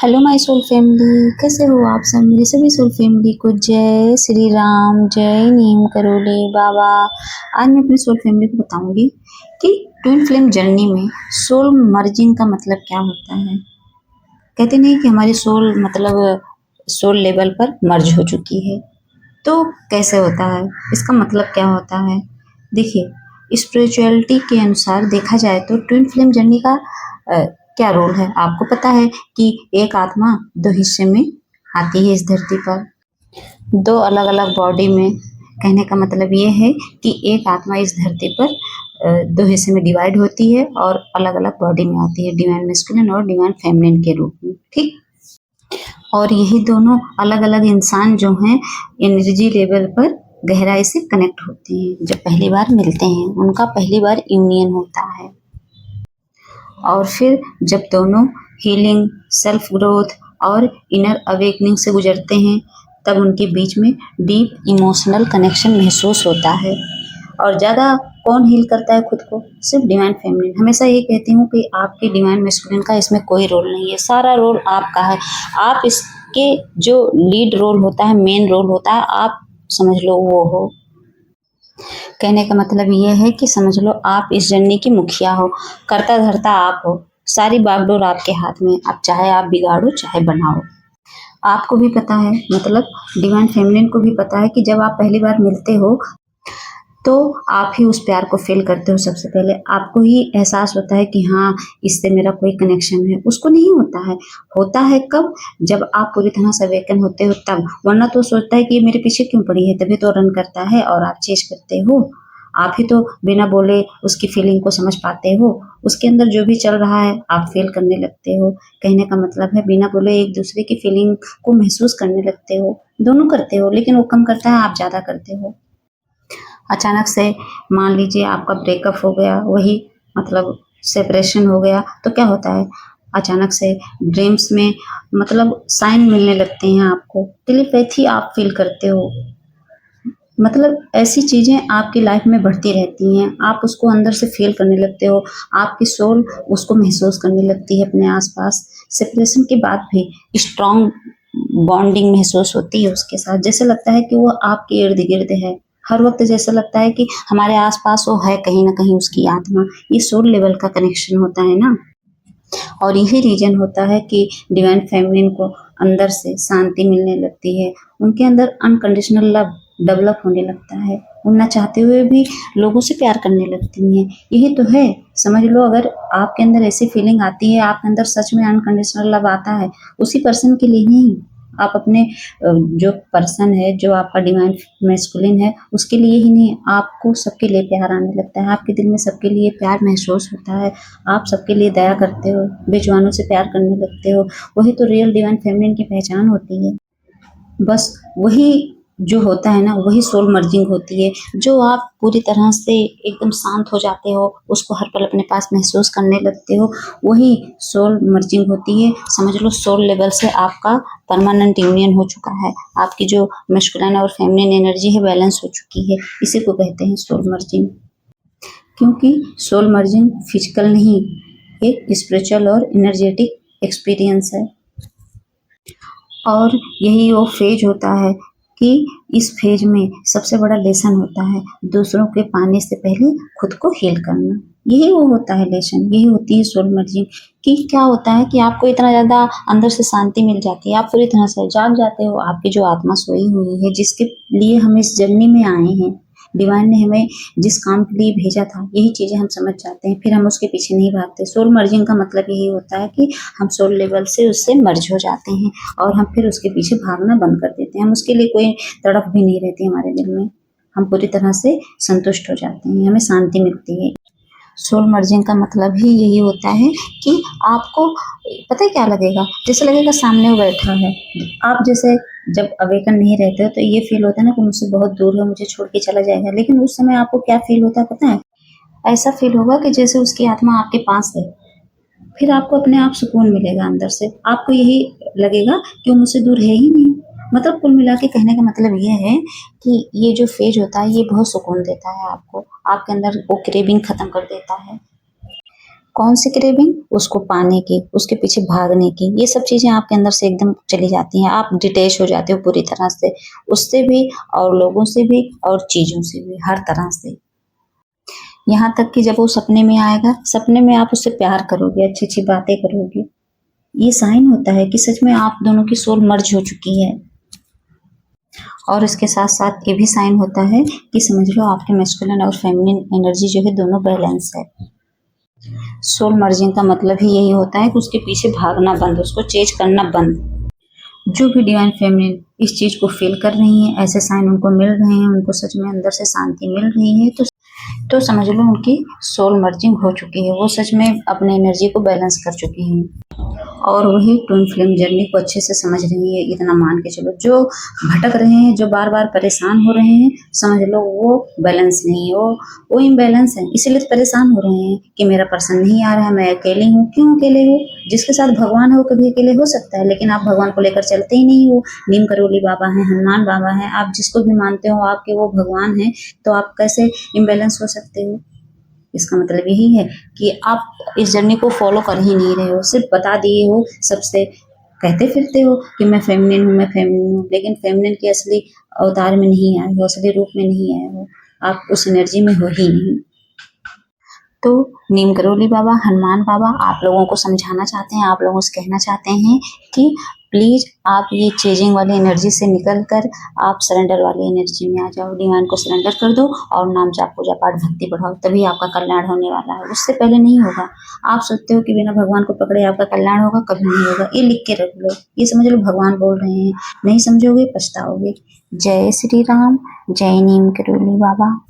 Hello my soul family, कैसे हो आप सब। मेरी सभी सोल फैमिली को जय श्री राम, जय नीम करोली बाबा। आज मैं अपनी सोल फैमिली को बताऊंगी कि ट्विन फ्लेम जर्नी में सोल मर्जिंग का मतलब क्या होता है। कहते नहीं कि हमारी सोल मतलब सोल लेवल पर मर्ज हो चुकी है, तो कैसे होता है, इसका मतलब क्या होता है। देखिए, स्पिरिचुअलिटी के अनुसार देखा जाए तो ट्विन फ्लेम जर्नी का क्या रोल है। आपको पता है कि एक आत्मा दो हिस्से में आती है इस धरती पर, दो अलग अलग बॉडी में। कहने का मतलब ये है कि एक आत्मा इस धरती पर दो हिस्से में डिवाइड होती है और अलग अलग बॉडी में आती है, डिवाइन मैस्कुलिन और डिवाइन फेमिनिन के रूप में। ठीक, और यही दोनों अलग अलग इंसान जो हैं एनर्जी लेवल पर गहराई से कनेक्ट होते हैं। जब पहली बार मिलते हैं उनका पहली बार यूनियन होता है, और फिर जब दोनों हीलिंग, सेल्फ ग्रोथ और इनर अवेकनिंग से गुजरते हैं तब उनके बीच में डीप इमोशनल कनेक्शन महसूस होता है। और ज़्यादा कौन हील करता है खुद को? सिर्फ डिवाइन फेमिनिन। हमेशा ये कहती हूँ कि आपके डिवाइन मैस्कुलिन का इसमें कोई रोल नहीं है, सारा रोल आपका है। आप इसके जो लीड रोल होता है, मेन रोल होता है, आप समझ लो वो हो। कहने का मतलब ये है कि समझ लो आप इस जर्नी की मुखिया हो, करता धरता आप हो, सारी बागडोर आपके हाथ में। अब चाहे आप बिगाड़ो चाहे बनाओ। आपको भी पता है, मतलब डिवाइन फेमिनिन को भी पता है कि जब आप पहली बार मिलते हो तो आप ही उस प्यार को फील करते हो। सबसे पहले आपको ही एहसास होता है कि हाँ, इससे मेरा कोई कनेक्शन है। उसको नहीं होता है। होता है कब? जब आप पूरी तरह से अवेकन होते हो तब। वरना तो सोचता है कि ये मेरे पीछे क्यों पड़ी है, तभी तो रन करता है और आप चेज करते हो। आप ही तो बिना बोले उसकी फीलिंग को समझ पाते हो। उसके अंदर जो भी चल रहा है आप फील करने लगते हो। कहने का मतलब है बिना बोले एक दूसरे की फीलिंग को महसूस करने लगते हो। दोनों करते हो, लेकिन वो कम करता है, आप ज़्यादा करते हो। अचानक से मान लीजिए आपका ब्रेकअप हो गया, वही मतलब सेपरेशन हो गया, तो क्या होता है, अचानक से ड्रीम्स में मतलब साइन मिलने लगते हैं आपको, टेलीपैथी आप फील करते हो। मतलब ऐसी चीज़ें आपकी लाइफ में बढ़ती रहती हैं, आप उसको अंदर से फील करने लगते हो। आपकी सोल उसको महसूस करने लगती है अपने आसपास। सेपरेशन के बाद भी स्ट्रॉन्ग बॉन्डिंग महसूस होती है उसके साथ। जैसे लगता है कि वो आपके इर्द गिर्द है हर वक्त। जैसा लगता है कि हमारे आसपास वो है, कहीं ना कहीं उसकी आत्मा। ये सोल लेवल का कनेक्शन होता है ना। और यही रीजन होता है कि डिवाइन फेमिनिन को अंदर से शांति मिलने लगती है। उनके अंदर अनकंडीशनल लव डेवलप होने लगता है। वो ना चाहते हुए भी लोगों से प्यार करने लगती हैं। यही तो है। समझ लो, अगर आपके अंदर ऐसी फीलिंग आती है, आपके अंदर सच में अनकंडीशनल लव आता है, उसी पर्सन के लिए ही। आप अपने जो पर्सन है, जो आपका डिवाइन मैस्कुलिन है, उसके लिए ही नहीं, आपको सबके लिए प्यार आने लगता है। आपके दिल में सबके लिए प्यार महसूस होता है। आप सबके लिए दया करते हो, बेजुबानों से प्यार करने लगते हो। वही तो रियल डिवाइन फेमिनिन की पहचान होती है। बस वही जो होता है ना, वही सोल मर्जिंग होती है। जो आप पूरी तरह से एकदम शांत हो जाते हो, उसको हर पल अपने पास महसूस करने लगते हो, वही सोल मर्जिंग होती है। समझ लो सोल लेवल से आपका परमानेंट यूनियन हो चुका है। आपकी जो मैस्कुलिन और फेमिनिन एनर्जी है बैलेंस हो चुकी है। इसी को कहते हैं सोल मर्जिंग। क्योंकि सोल मर्जिंग फिजिकल नहीं, एक स्पिरिचुअल और एनर्जेटिक एक्सपीरियंस है। और यही वो फेज होता है कि इस फेज में सबसे बड़ा लेसन होता है दूसरों के पाने से पहले खुद को हील करना। यही वो होता है लेसन, यही होती है सोल मर्जिंग। कि क्या होता है कि आपको इतना ज़्यादा अंदर से शांति मिल जाती है, आप पूरी तरह से जाग जाते हो। आपकी जो आत्मा सोई हुई है, जिसके लिए हम इस जर्नी में आए हैं, डिवाइन ने हमें जिस काम के लिए भेजा था, यही चीज़ें हम समझ जाते हैं, फिर हम उसके पीछे नहीं भागते। सोल मर्जिंग का मतलब यही होता है कि हम सोल लेवल से उससे मर्ज हो जाते हैं और हम फिर उसके पीछे भागना बंद कर देते हैं। हम उसके लिए कोई तड़प भी नहीं रहती हमारे दिल में। हम पूरी तरह से संतुष्ट हो जाते हैं, हमें शांति मिलती है। सोल मर्जिंग का मतलब ही यही होता है कि आपको पता है क्या लगेगा, जैसे लगेगा सामने वो बैठा है। आप जैसे जब अवेकन नहीं रहते हो तो ये फील होता है ना कि मुझसे बहुत दूर है, मुझे छोड़ के चला जाएगा। लेकिन उस समय आपको क्या फील होता है पता है? ऐसा फील होगा कि जैसे उसकी आत्मा आपके पास है। फिर आपको अपने आप सुकून मिलेगा अंदर से। आपको यही लगेगा कि वो मुझसे दूर है ही नहीं। मतलब कुल मिला के कहने का मतलब ये है कि ये जो फेज होता है ये बहुत सुकून देता है आपको। आपके अंदर वो क्रेविंग खत्म कर देता है। कौन सी क्रेविंग? उसको पाने की, उसके पीछे भागने की, ये सब चीज़ें आपके अंदर से एकदम चली जाती हैं। आप डिटैच हो जाते हो पूरी तरह से, उससे भी और लोगों से भी और चीज़ों से भी, हर तरह से। यहाँ तक कि जब वो सपने में आएगा, सपने में आप उससे प्यार करोगे, अच्छी-अच्छी बातें करोगे। ये साइन होता है कि सच में आप दोनों की सोल मर्ज हो चुकी है। और इसके साथ-साथ ये भी साइन होता है कि समझ लो आपके मैस्कुलिन और फेमिनिन एनर्जी जो है दोनों बैलेंस है। सोल मर्जिंग का मतलब ही यही होता है कि उसके पीछे भागना बंद, उसको चेज करना बंद। जो भी डिवाइन फेमिनिन इस चीज़ को फ़ील कर रही हैं, ऐसे साइन उनको मिल रहे हैं, उनको सच में अंदर से शांति मिल रही है, तो समझ लो उनकी सोल मर्जिंग हो चुकी है। वो सच में अपने एनर्जी को बैलेंस कर चुकी हैं और वही ट्विन फ्लेम जर्नी को अच्छे से समझ रही है। इतना मान के चलो, जो भटक रहे हैं, जो बार-बार परेशान हो रहे हैं, समझ लो वो बैलेंस नहीं है, वो इम्बैलेंस है। इसीलिए तो परेशान हो रहे हैं कि मेरा पर्सन नहीं आ रहा है, मैं अकेली हूँ। क्यों अकेले हो? जिसके साथ भगवान है वो कभी अकेले हो सकता है, लेकिन आप भगवान को लेकर चलते ही नहीं हो। नीम करोली बाबा हैं, हनुमान बाबा हैं, आप जिसको भी मानते हो आपके वो भगवान हैं, तो आप कैसे इम्बैलेंस हो सकते हो? इसका मतलब यही है कि आप इस जर्नी को फॉलो कर ही नहीं रहे हो, सिर्फ बता दिए हो सबसे, कहते फिरते हो कि मैं फेमिनिन हूँ, मैं फेमिनिन हूँ, लेकिन फेमिनिन के असली अवतार में नहीं आए हो, असली रूप में नहीं आए हो, आप उस एनर्जी में हो ही नहीं। तो नीम करोली बाबा, हनुमान बाबा आप लोगों को समझाना चाहते हैं, आप लोगों से कहना चाहते हैं कि प्लीज़ आप ये चेजिंग वाली एनर्जी से निकल कर आप सरेंडर वाली एनर्जी में आ जाओ। डिवाइन को सरेंडर कर दो और नाम जाप पूजा पाठ भक्ति बढ़ाओ, तभी आपका कल्याण होने वाला है, उससे पहले नहीं होगा। आप सोचते हो कि बिना भगवान को पकड़े आपका कल्याण होगा, कभी नहीं होगा। ये लिख के रख लो, ये समझ लो भगवान बोल रहे हैं, नहीं समझोगे पछताओगे। जय श्री राम, जय नीम करोली बाबा।